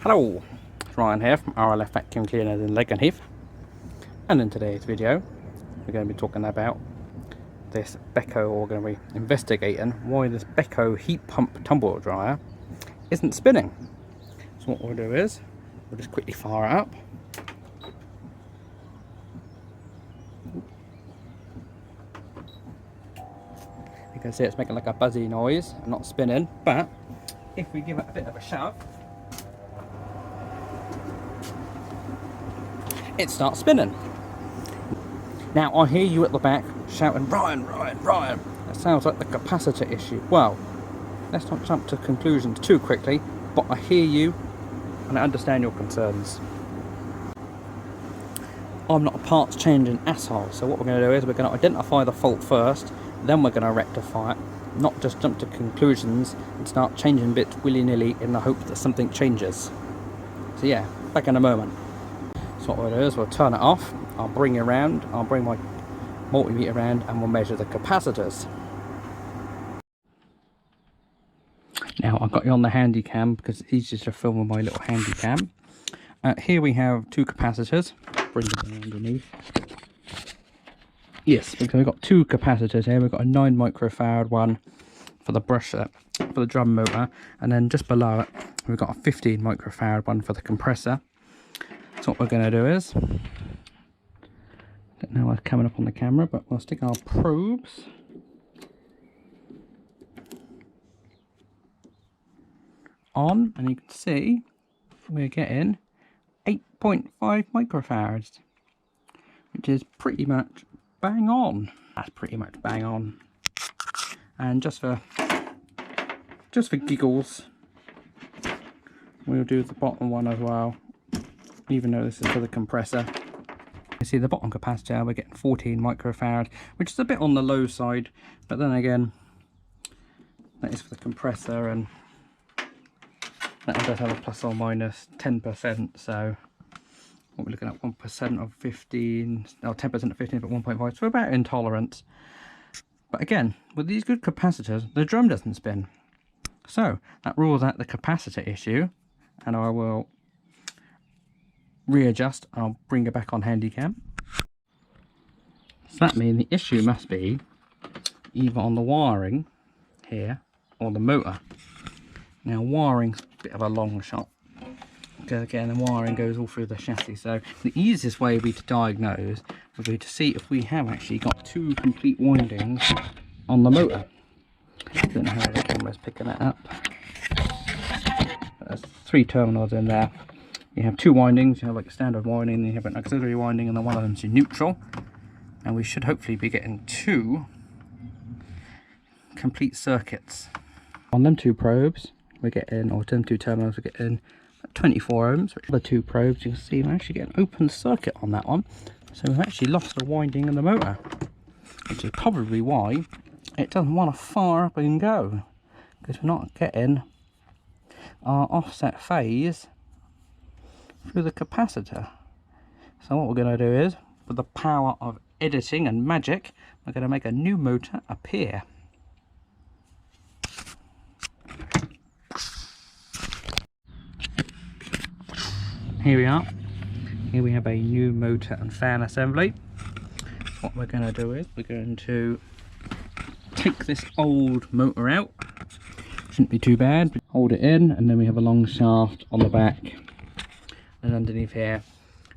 Hello, it's Ryan here from RLF Vacuum Cleaners in Lakenheath, and in today's video we're going to be talking about this Beko, or we're going to be investigating why this Beko heat pump tumble dryer isn't spinning. So what we'll do is we'll just quickly fire it up. You can see it's making like a buzzy noise and not spinning, but if we give it a bit of a shove, it starts spinning. Now I hear you at the back shouting, Ryan, Ryan, Ryan. That sounds like the capacitor issue. Well, let's not jump to conclusions too quickly, but I hear you and I understand your concerns. I'm not a parts changing asshole, so what we're going to do is we're going to identify the fault first, then we're going to rectify it, not just jump to conclusions and start changing bits willy-nilly in the hope that something changes. So yeah, back in a moment. So what we'll do is we'll turn it off, I'll bring it around, I'll bring my multimeter around and we'll measure the capacitors. Now I've got you on the handy cam because it's easier to film with my little handy cam. Here we have two capacitors. Bring them underneath. Yes, because we've got two capacitors here. We've got a 9 microfarad one for the brush for the drum motor, and then just below it we've got a 15 microfarad one for the compressor. So what we're going to do is, don't know what's coming up on the camera, but we'll stick our probes on, and you can see we're getting 8.5 microfarads, which is pretty much bang on. That's pretty much bang on. And just for giggles, we'll do the bottom one as well, even though this is for the compressor. You see the bottom capacitor, we're getting 14 microfarad, which is a bit on the low side, but then again, that is for the compressor, and that one does have a plus or minus 10%, so what we're looking at, 1% of 15, or 10% of 15, but 1.5, so we're about intolerance. But again, with these good capacitors, the drum doesn't spin. So that rules out the capacitor issue, and I will readjust, I'll bring it back on handy cam. So that means the issue must be either on the wiring here or the motor. Now wiring's a bit of a long shot, because again the wiring goes all through the chassis, so the easiest way would be to diagnose would be to see if we have actually got two complete windings on the motor. I don't know how the camera's picking that up. There's 3 terminals in there. You have 2 windings, you have like a standard winding, then you have an auxiliary winding, and then one of them's in neutral. And we should hopefully be getting 2 complete circuits. On them 2 probes, we're getting, or them 2 terminals, we're getting 24 ohms. Which the 2 probes, you can see we're actually getting open circuit on that one. So we've actually lost the winding in the motor, which is probably why it doesn't want to fire up and go, because we're not getting our offset phase through the capacitor. So what we're going to do is, with the power of editing and magic, we're going to make a new motor appear. Here we are. Here we have a new motor and fan assembly. What we're going to do is we're going to take this old motor out. Shouldn't be too bad. Hold it in, and then we have a long shaft on the back, and underneath here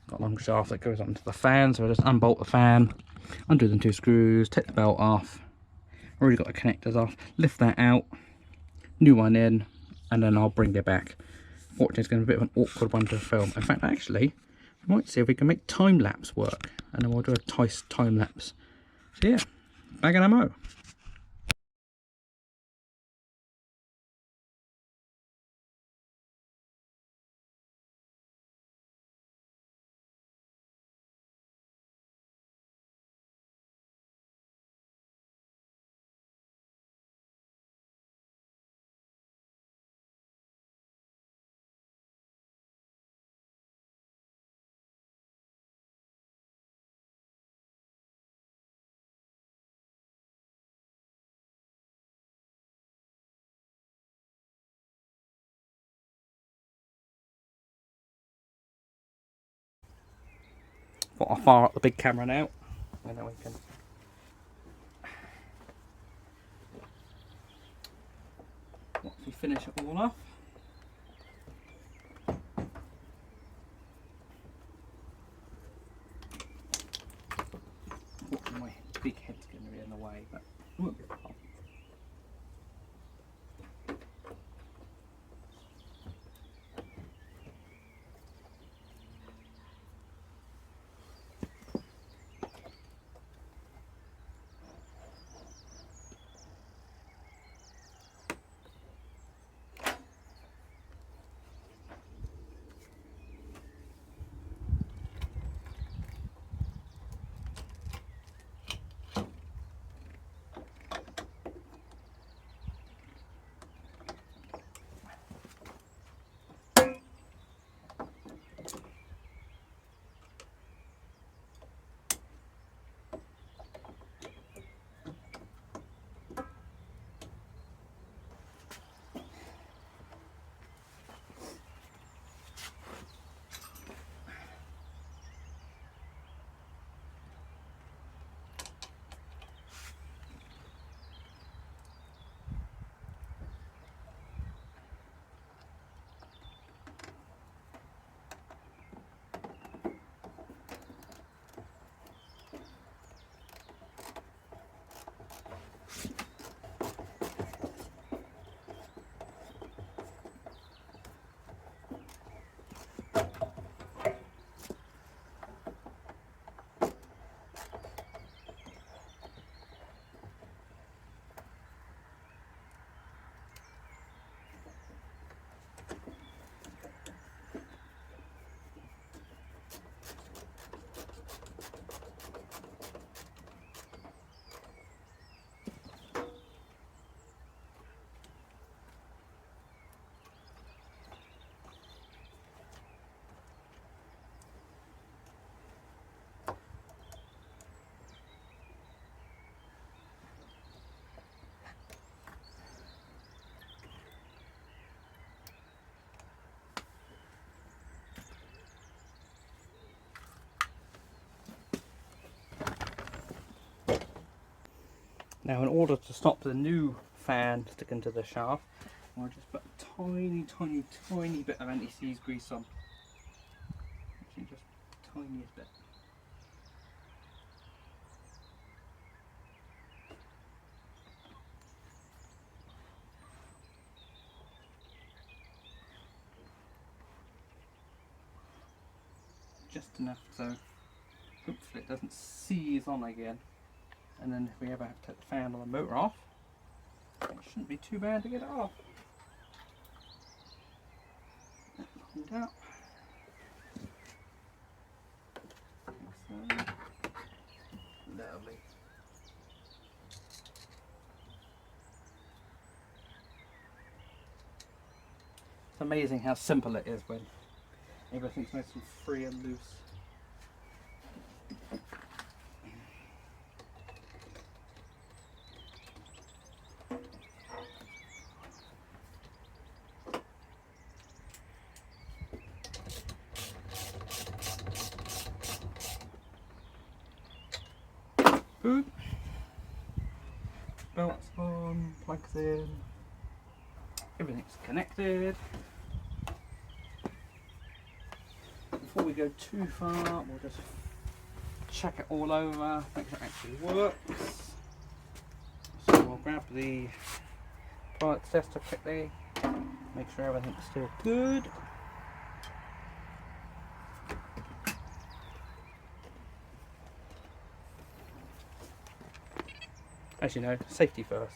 got a long shaft that goes onto the fan. So we'll just unbolt the fan, undo them 2 screws, take the belt off, already got the connectors off, lift that out, new one in, and then I'll bring it back. Fortunately it's going to be a bit of an awkward one to film. In fact, actually we might see if we can make time lapse work, and then we'll do a time lapse. So yeah, bag and ammo. I'll fire up the big camera now, and then we can once we finish it all off. My big head's going to be in the way, but it won't be a problem. Now, in order to stop the new fan sticking to the shaft, I'll just put a tiny bit of anti-seize grease on. Actually, just the tiniest bit. Just enough so hopefully it doesn't seize on again. And then if we ever have to take the fan or the motor off, it shouldn't be too bad to get it off. Hold out. Like so. Lovely. It's amazing how simple it is when everything's nice and free and loose. Boop. Belts on, plugs in, everything's connected. Before we go too far, we'll just check it all over, make sure it actually works. So we'll grab the product tester quickly, make sure everything's still good. As you know, safety first.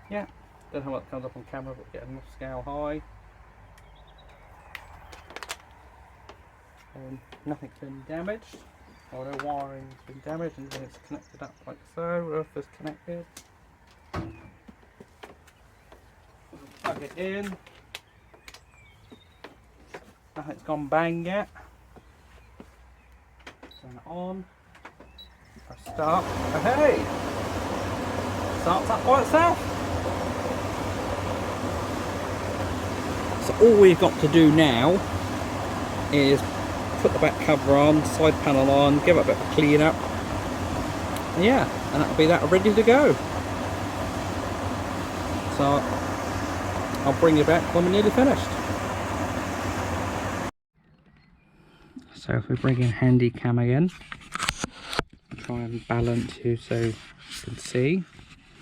Yeah, don't know what comes up on camera, but getting off scale high. And nothing's been damaged. All the wiring's been damaged and then it's connected up like so. Earth is connected. Plug it in. Nothing's gone bang yet. Turn it on. Press start. Oh, hey! Starts up by itself. So all we've got to do now is put the back cover on, side panel on, give it a bit of a clean up. And yeah, and that'll be that ready to go. So I'll bring you back when we're nearly finished. So if we bring in Handi Cam again, try and balance you so you can see.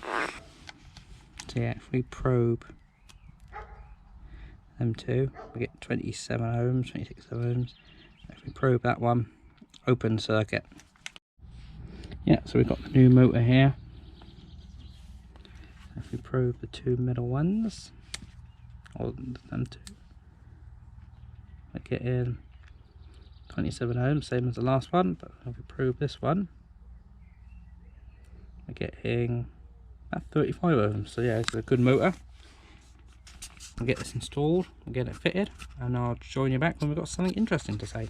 So yeah, if we probe them two, we get 27 ohms, 26 ohms. If we probe that one, open circuit. Yeah, so we've got the new motor here. If we probe the two middle ones, or them two, we get in 27 ohms, same as the last one, but if we probe this one, we're getting 35 ohms. So yeah, it's a good motor. I'll get this installed, we'll get it fitted, and I'll join you back when we've got something interesting to say.